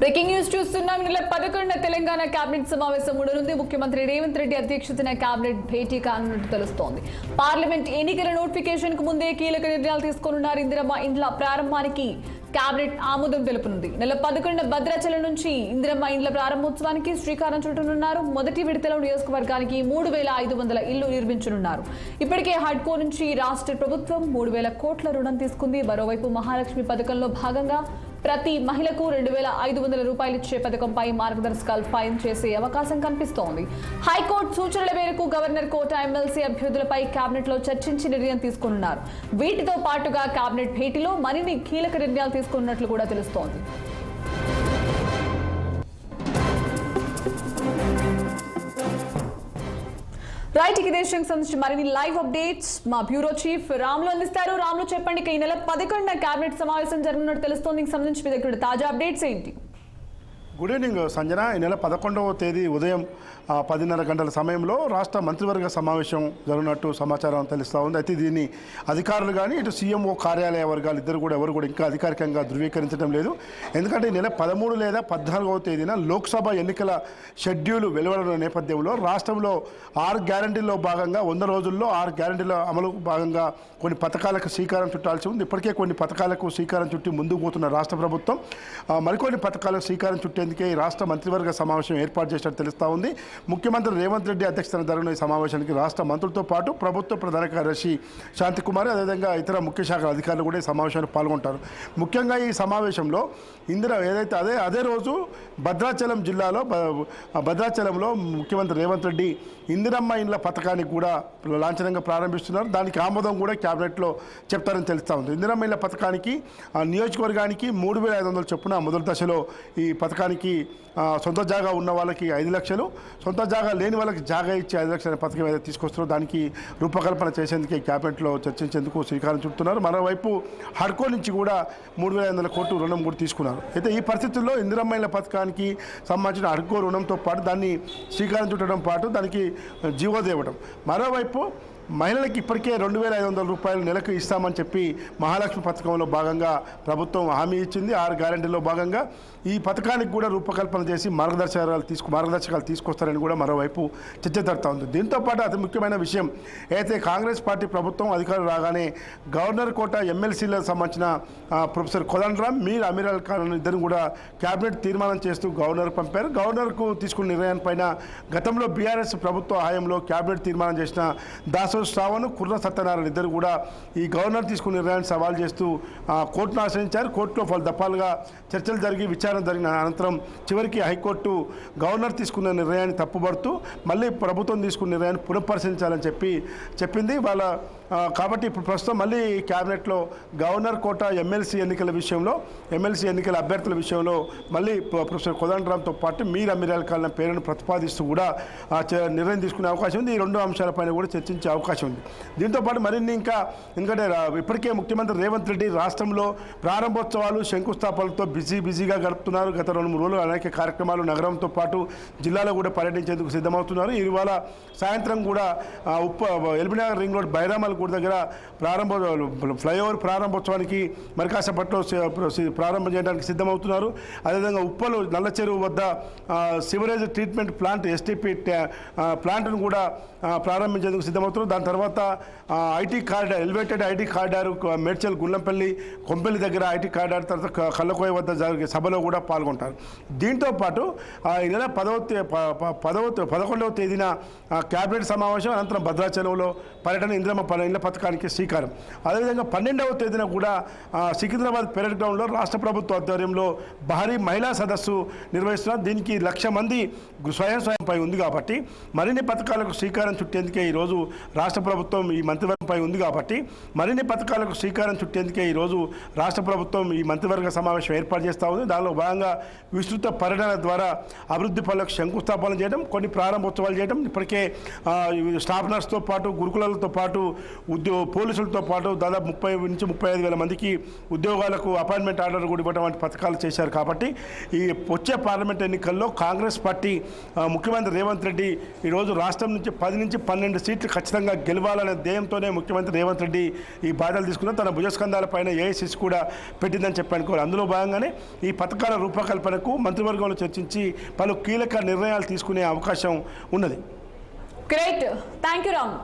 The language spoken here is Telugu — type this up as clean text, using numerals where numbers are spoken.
బ్రేకింగ్ న్యూస్ చూస్తున్నాం. నెల 11 తెలంగాణ కేబినెట్ సమావేశం ఉండనుంది. ముఖ్యమంత్రి రేవంత్ రెడ్డి అధ్యక్షతన కేబినెట్ భేటీ కానున్నట్టు తెలుస్తోంది. పార్లమెంట్ ఎన్నికల నోటిఫికేషన్ కు ముందే కీలక నిర్ణయాలు తీసుకోనున్నారు. ఇందిరమ్మ ఇండ్ల ప్రారంభానికి కేబినెట్ ఆమోదం తెలుపనుంది. నెల 11 భద్రాచలం నుంచి ఇందిరమ్మ ఇండ్ల ప్రారంభోత్సవానికి శ్రీకారం చుట్టనున్నారు. మొదటి విడతలో నియోజకవర్గానికి 3500 ఇళ్లు నిర్మించనున్నారు. ఇప్పటికే హడ్కో నుంచి రాష్ట్ర ప్రభుత్వం 3000 కోట్ల రుణం తీసుకుంది. మరోవైపు మహాలక్ష్మి పథకంలో భాగంగా ప్రతి మహిళకు 2500 రూపాయలు ఇచ్చే పథకంపై మార్గదర్శకాలు ఫైల్ చేసే అవకాశం కనిపిస్తోంది. హైకోర్టు సూచనల మేరకు గవర్నర్ కోట ఎమ్మెల్సీ అభ్యర్థులపై కేబినెట్ లో చర్చించి నిర్ణయం తీసుకోనున్నారు. వీటితో పాటుగా కేబినెట్ భేటీలో మరిన్ని కీలక నిర్ణయాలు తీసుకున్నట్లు కూడా తెలుస్తోంది. రైట్, ఇదే విషయానికి సంబంధించి మరిన్ని లైవ్ అప్డేట్స్ మా బ్యూరో చీఫ్ రాములు అందిస్తారు. రాములు, చెప్పండి, ఈ నెల 11 కేబినెట్ సమావేశం జరగనున్నట్టు తెలుస్తోంది. దీనికి సంబంధించి మీ దగ్గర తాజా అప్డేట్స్ ఏంటి? Good evening Sanjana. ఈ నెల 11వ తేదీ ఉదయం 10:30 గంటల సమయంలో రాష్ట్ర మంత్రివర్గ సమావేశం జరుగుతున్నట్టు సమాచారం తెలుస్తూ ఉంది. అయితే దీన్ని అధికారులు కానీ ఇటు సీఎంఓ కార్యాలయ వర్గాలు ఇద్దరు కూడా ఎవరు కూడా ఇంకా అధికారికంగా ధృవీకరించడం లేదు. ఎందుకంటే ఈ నెల 13 లేదా 14వ తేదీన లోక్సభ ఎన్నికల షెడ్యూల్ వెలువడిన నేపథ్యంలో రాష్ట్రంలో 6 గ్యారంటీల్లో భాగంగా 100 రోజుల్లో 6 గ్యారంటీల అమలు భాగంగా కొన్ని పథకాలకు శ్రీకారం చుట్టాల్సి ఉంది. ఇప్పటికే కొన్ని పథకాలకు శ్రీకారం చుట్టి ముందుకు పోతున్న రాష్ట్ర ప్రభుత్వం మరికొన్ని పథకాలకు శ్రీకారం చుట్టేందుకే ఈ రాష్ట్ర మంత్రివర్గ సమావేశం ఏర్పాటు చేసినట్టు తెలుస్తూ ఉంది. ముఖ్యమంత్రి రేవంత్ రెడ్డి అధ్యక్షతన జరిగిన ఈ సమావేశానికి రాష్ట్ర మంత్రులతో పాటు ప్రభుత్వ ప్రధాన కార్యదర్శి శాంతికుమార్, అదేవిధంగా ఇతర ముఖ్య శాఖల అధికారులు కూడా ఈ సమావేశానికి పాల్గొంటారు. ముఖ్యంగా ఈ సమావేశంలో ఏదైతే అదే రోజు భద్రాచలం జిల్లాలో భద్రాచలంలో ముఖ్యమంత్రి రేవంత్ రెడ్డి ఇందిరమ్మ ఇండ్ల పథకానికి కూడా లాంఛనంగా ప్రారంభిస్తున్నారు. దానికి ఆమోదం కూడా కేబినెట్లో చెప్తారని తెలుస్తూ ఉంది. ఇందిరమ్మ ఇండ్ల పథకానికి నియోజకవర్గానికి 3500 చొప్పున మొదటి దశలో ఈ పథకానికి సొంత జాగా ఉన్న వాళ్ళకి 5 లక్షలు, సొంత జాగా లేని వాళ్ళకి జాగా ఇచ్చి 5 లక్షల పథకం ఏదైతే తీసుకొస్తున్నారో దానికి రూపకల్పన చేసేందుకే క్యాబినెట్లో చర్చించేందుకు శ్రీకారం చుడుతున్నారు. మరోవైపు హడ్కో నుంచి కూడా 3500 కోట్లు రుణం కూడా తీసుకున్నారు. అయితే ఈ పరిస్థితుల్లో ఇందిరమ్మ ఇండ్ల పథకానికి సంబంధించిన హడ్కో రుణంతో పాటు దాన్ని శ్రీకారం చుట్టడం పాటు దానికి జీవోదేవడం, మరోవైపు మహిళలకు ఇప్పటికే 2500 రూపాయలు నెలకు ఇస్తామని చెప్పి మహాలక్ష్మి పథకంలో భాగంగా ప్రభుత్వం హామీ ఇచ్చింది. 6 గ్యారంటీలో భాగంగా ఈ పథకానికి కూడా రూపకల్పన చేసి మార్గదర్శకాలు తీసుకొస్తారని కూడా మరోవైపు చర్చ జరుగుతూ ఉంది. దీంతోపాటు అతి ముఖ్యమైన విషయం అయితే కాంగ్రెస్ పార్టీ ప్రభుత్వం అధికారులు రాగానే గవర్నర్ కోట ఎమ్మెల్సీలకు సంబంధించిన ప్రొఫెసర్ కోదండరాం, మీర్ అమీర్ ఖాన్ ఇద్దరు కూడా కేబినెట్ తీర్మానం చేస్తూ గవర్నర్ పంపారు. గవర్నర్కు తీసుకున్న నిర్ణయాలపైన గతంలో బీఆర్ఎస్ ప్రభుత్వ హయాంలో కేబినెట్ తీర్మానం చేసిన దాసో శ్రావణ్, కుర్ర సత్యనారాయణ ఇద్దరు కూడా ఈ గవర్నర్ తీసుకున్న నిర్ణయాన్ని సవాల్ చేస్తూ కోర్టును ఆశ్రయించారు. కోర్టులో పలు దఫాలుగా చర్చలు జరిగి విచారణ జరిగిన అనంతరం చివరికి హైకోర్టు గవర్నర్ తీసుకున్న నిర్ణయాన్ని తప్పుపడుతూ మళ్ళీ ప్రభుత్వం తీసుకున్న నిర్ణయాన్ని పునఃపరిశీలించాలని చెప్పింది. కాబట్టి ఇప్పుడు ప్రస్తుతం మళ్ళీ క్యాబినెట్లో గవర్నర్ కోట ఎమ్మెల్సీ ఎన్నికల అభ్యర్థుల విషయంలో మళ్ళీ ప్రొఫెసర్ కోదండరాంతో పాటు మీర్ అమీర్ ఖాన్ పేరును ప్రతిపాదిస్తూ కూడా నిర్ణయం తీసుకునే అవకాశం ఉంది. ఈ 2 అంశాలపైన కూడా చర్చించే అవకాశం ఉంది. దీంతోపాటు మరిన్ని ఎందుకంటే ఇప్పటికే ముఖ్యమంత్రి రేవంత్ రెడ్డి రాష్ట్రంలో ప్రారంభోత్సవాలు శంకుస్థాపనలతో బిజీగా గడుపుతున్నారు. గత 2-3 రోజులు అనేక కార్యక్రమాలు నగరంతో పాటు జిల్లాలో కూడా పర్యటించేందుకు సిద్ధమవుతున్నారు. ఇవాళ సాయంత్రం కూడా ఎల్బీనగర్ రింగ్ రోడ్ బైరామల్ గుడి దగ్గర ఫ్లైఓవర్ ప్రారంభోత్సవానికి మరి కాసేపట్లో ప్రారంభం చేయడానికి సిద్ధమవుతున్నారు. అదేవిధంగా ఉప్పలు నల్ల చెరువు వద్ద సివరేజ్ ట్రీట్మెంట్ ప్లాంట్ ఎస్టీపీ ప్లాంట్ను కూడా ప్రారంభించేందుకు సిద్ధమవుతున్నారు. దాని తర్వాత IT corridor, elevated IT corridor Medchal Gullampalli Kompally దగ్గర ఐటీ కారిడార్, తర్వాత కళ్ళకోయ వద్ద జరిగే సభలో కూడా పాల్గొంటారు. దీంతో పాటు ఈ నెల 11వ తేదీన కేబినెట్ సమావేశం అనంతరం భద్రాచలంలో పర్యటన ఇందిరమ్మ ఇండ్ల పథకానికి శ్రీకారం. అదేవిధంగా 12వ తేదీన కూడా సికింద్రాబాద్ పెరేడ్ గ్రౌండ్లో రాష్ట్ర ప్రభుత్వ ఆధ్వర్యంలో భారీ మహిళా సదస్సు నిర్వహిస్తున్నారు. దీనికి 1,00,000 మంది స్వయంపై ఉంది కాబట్టి మరిన్ని పథకాలకు శ్రీకారం చుట్టేందుకే ఈరోజు రాష్ట్ర ప్రభుత్వం ఈ మంత్రివర్గంపై ఉంది కాబట్టి మరిన్ని పథకాలకు శ్రీకారం చుట్టేందుకే ఈరోజు రాష్ట్ర ప్రభుత్వం ఈ మంత్రివర్గ సమావేశం ఏర్పాటు చేస్తూ ఉంది. దానిలో భాగంగా విస్తృత పర్యటన ద్వారా అభివృద్ధి పనులకు శంకుస్థాపన చేయడం, కొన్ని ప్రారంభోత్సవాలు చేయడం, ఇప్పటికే స్టాఫ్ నర్స్తో పాటు గురుకులాలతో పాటు పోలీసులతో పాటు దాదాపు 30 నుంచి 35 వేల మందికి ఉద్యోగాలకు అపాయింట్మెంట్ ఆర్డర్ కూడా ఇవ్వడం వంటి పథకాలు చేశారు. కాబట్టి ఈ వచ్చే పార్లమెంట్ ఎన్నికల్లో కాంగ్రెస్ పార్టీ ముఖ్యమంత్రి రేవంత్ రెడ్డి ఈరోజు రాష్ట్రం నుంచి 10 నుంచి 12 సీట్లు ఖచ్చితంగా గెలవాలనే ధ్యేయంతోనే ముఖ్యమంత్రి రేవంత్ రెడ్డి ఈ బాధ్యతలు తీసుకున్నారు. తన భుజస్కంధాలపైన ఏఐసిసి కూడా పెట్టిందని చెప్పాను. అందులో భాగంగానే ఈ పథకాల రూపకల్పనకు మంత్రివర్గంలో చర్చించి పలు కీలక నిర్ణయాలు తీసుకునే అవకాశం ఉన్నది. Great, thank you Ram.